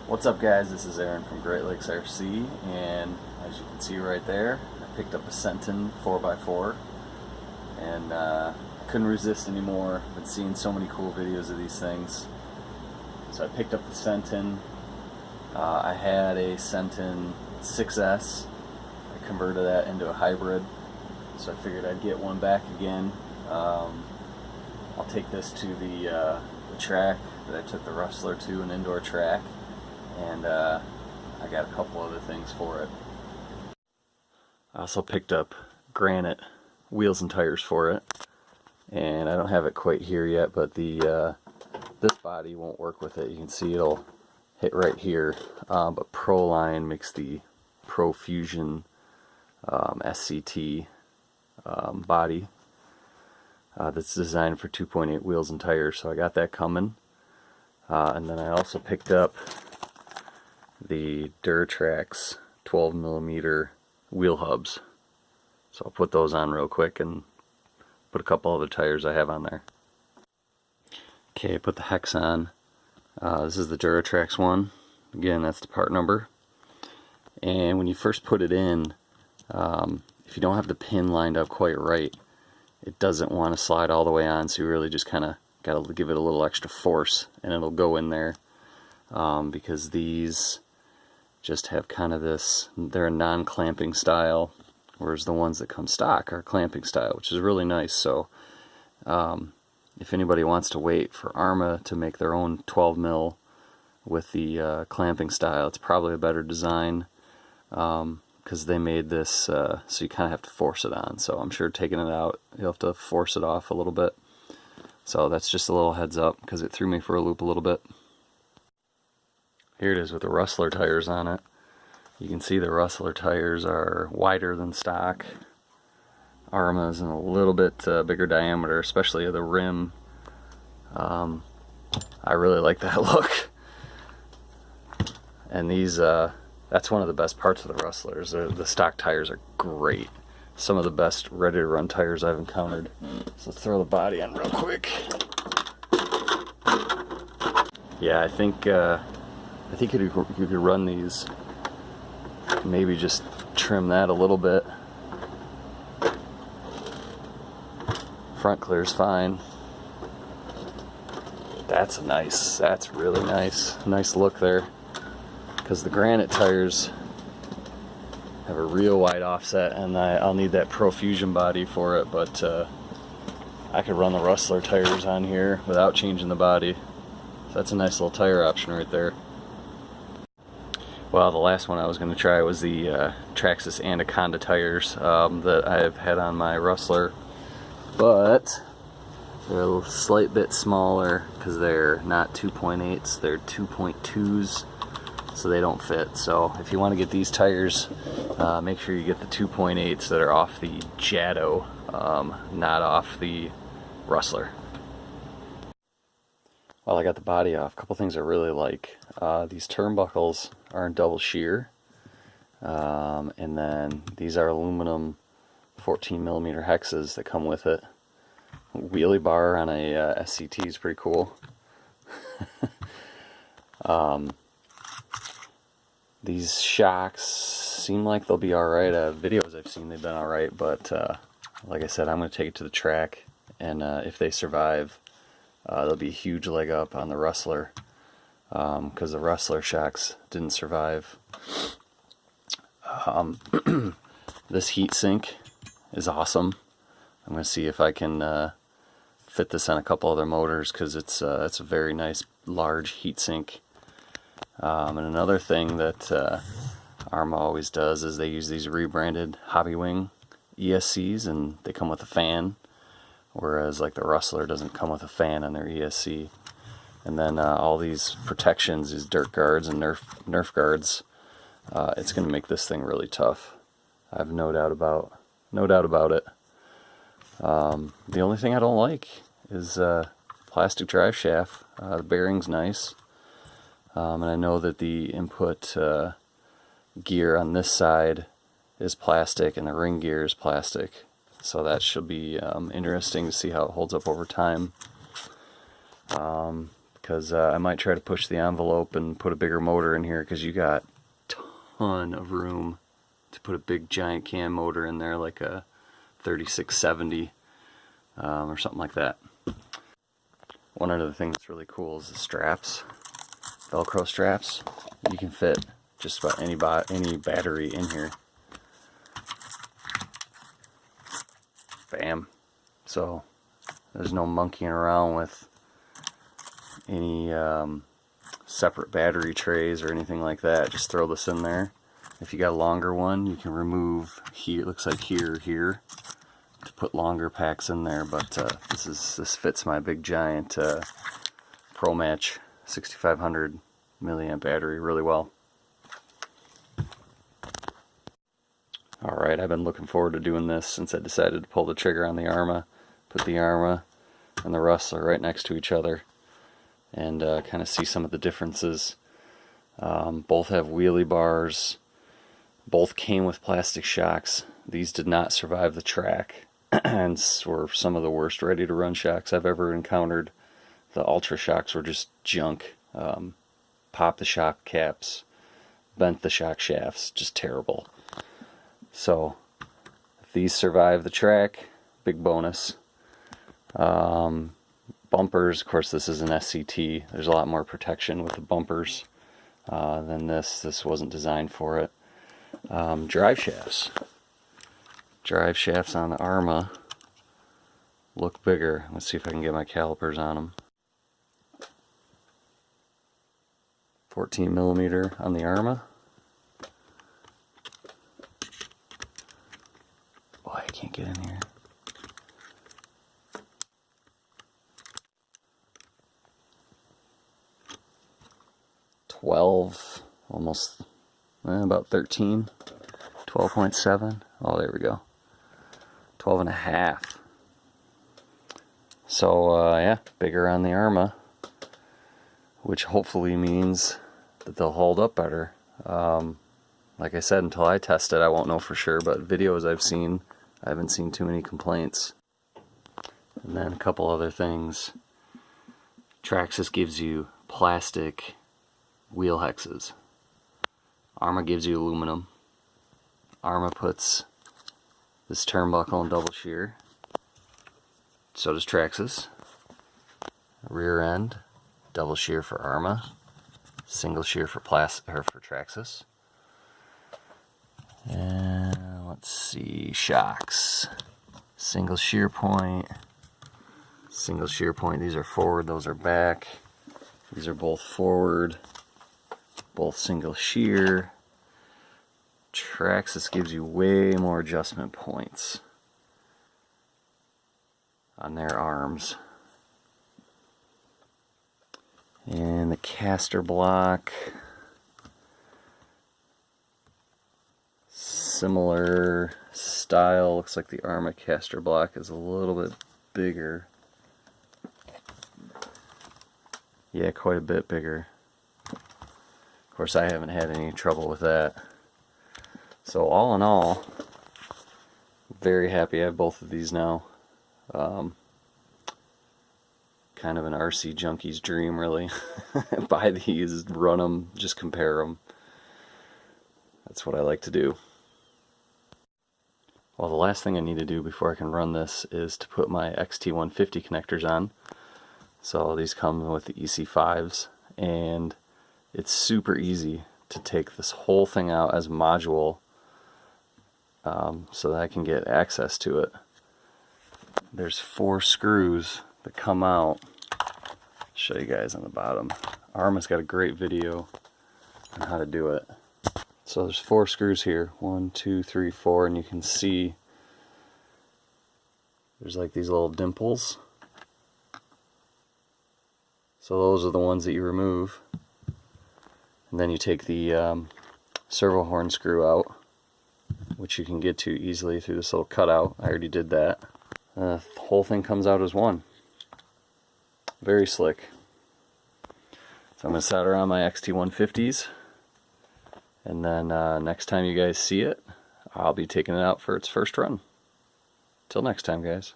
What's up, guys? This is Aaron from Great Lakes RC, and as you can see right there, I picked up a Senton 4x4, and I couldn't resist anymore. I've been seeing so many cool videos of these things, so I picked up the Senton. I had a Senton 6S. I converted that into a hybrid, so I figured I'd get one back again. I'll take this to the track that I took the Rustler to, an indoor track, and I got a couple other things for it. I also picked up Granite Wheels and Tires for it, and I don't have it quite here yet, but the this body won't work with it. You can see it'll hit right here, but Proline makes the Pro Fusion SCT body that's designed for 2.8 wheels and tires, so I got that coming. And then I also picked up the Duratrax 12mm wheel hubs, so I'll put those on real quick and put a couple other tires I have on there. Okay, I put the Hex on. This is the Duratrax one. Again, that's the part number. And when you first put it in, if you don't have the pin lined up quite right, it doesn't want to slide all the way on, so you really just kind of got to give it a little extra force and it'll go in there, because these just have kind of this, they're a non-clamping style, whereas the ones that come stock are clamping style, which is really nice. So if anybody wants to wait for Arrma to make their own 12mm with the clamping style, it's probably a better design, because they made this so you kind of have to force it on. So I'm sure taking it out, you'll have to force it off a little bit. So that's just a little heads up, because it threw me for a loop a little bit. Here it is with the Rustler tires on it. You can see the Rustler tires are wider than stock. Arrma's in a little bit bigger diameter, especially the rim. I really like that look. And these, that's one of the best parts of the Rustlers. The stock tires are great. Some of the best ready-to-run tires I've encountered. So let's throw the body on real quick. Yeah, I think you could run these. Maybe just trim that a little bit. Front clear's fine. That's really nice look there. Because the Granite tires have a real wide offset, and I'll need that Pro Fusion body for it, but I could run the Rustler tires on here without changing the body. So that's a nice little tire option right there. Well, the last one I was going to try was the Traxxas Anaconda Tires that I've had on my Rustler, but they're a slight bit smaller because they're not 2.8s, they're 2.2s. So they don't fit. So if you want to get these tires, make sure you get the 2.8s that are off the Jado, not off the Rustler. Well, I got the body off. A couple things I really like. These turnbuckles are in double shear, and then these are aluminum 14mm hexes that come with it. Wheelie bar on a SCT is pretty cool. These shocks seem like they'll be alright. Videos I've seen, they've been alright, but like I said, I'm going to take it to the track, and if they survive, there'll be a huge leg up on the Rustler, because the Rustler shocks didn't survive. This heat sink is awesome. I'm going to see if I can fit this on a couple other motors, because it's a very nice large heat sink. And another thing that Arrma always does is they use these rebranded Hobbywing ESCs, and they come with a fan, whereas like the Rustler doesn't come with a fan on their ESC. And then all these protections, these dirt guards and Nerf guards, it's going to make this thing really tough. I have no doubt about it. The only thing I don't like is plastic drive shaft. The bearing's nice. And I know that the input gear on this side is plastic and the ring gear is plastic, so that should be interesting to see how it holds up over time. because I might try to push the envelope and put a bigger motor in here, because you got a ton of room to put a big giant cam motor in there, like a 3670 or something like that. One other thing that's really cool is the straps, Velcro straps. You can fit just about any battery in here. Bam. So there's no monkeying around with any separate battery trays or anything like that. Just throw this in there. If you got a longer one, you can remove here, it looks like here to put longer packs in there, but this fits my big giant Pro Match 6500 milliamp battery really well. Alright, I've been looking forward to doing this since I decided to pull the trigger on the Arrma. Put the Arrma and the Rustler right next to each other and kind of see some of the differences. Both have wheelie bars. Both came with plastic shocks. These did not survive the track and were some of the worst ready to run shocks I've ever encountered. The Ultra shocks were just junk. Popped the shock caps, bent the shock shafts, just terrible. So if these survive the track, big bonus. Bumpers, of course this is an SCT. There's a lot more protection with the bumpers than this. This wasn't designed for it. Drive shafts. Drive shafts on the Arrma look bigger. Let's see if I can get my calipers on them. 14mm on the Arrma. Boy, I can't get in here. Almost about 13, 12.7. Oh, there we go. 12.5. So yeah, bigger on the Arrma, which hopefully means that they'll hold up better. Like I said, until I test it, I won't know for sure, but videos I've seen, I haven't seen too many complaints. And then a couple other things. Traxxas gives you plastic wheel hexes. Arrma gives you aluminum. Arrma puts this turnbuckle and double shear. So does Traxxas. Rear end, double shear for Arrma, single shear for Traxxas. And let's see, shocks. Single shear point. Single shear point. These are forward, those are back. These are both forward. Both single shear. Traxxas gives you way more adjustment points on their arms. And the caster block, similar style. Looks like the Arrma caster block is a little bit bigger. Yeah, quite a bit bigger. Of course, I haven't had any trouble with that. So all in all, very happy I have both of these now. Kind of an RC junkie's dream, really. Buy these, run them, just compare them. That's what I like to do. Well, the last thing I need to do before I can run this is to put my XT150 connectors on. So these come with the EC5s, and it's super easy to take this whole thing out as a module so that I can get access to it. There's 4 screws that come out. I'll show you guys on the bottom. Arrma's got a great video on how to do it. So there's 4 screws here, 1, 2, 3, 4, and you can see there's like these little dimples. So those are the ones that you remove. And then you take the servo horn screw out, which you can get to easily through this little cutout. I already did that. The whole thing comes out as one. Very slick. So I'm going to solder on my XT150s, and then next time you guys see it, I'll be taking it out for its first run. Till next time, guys.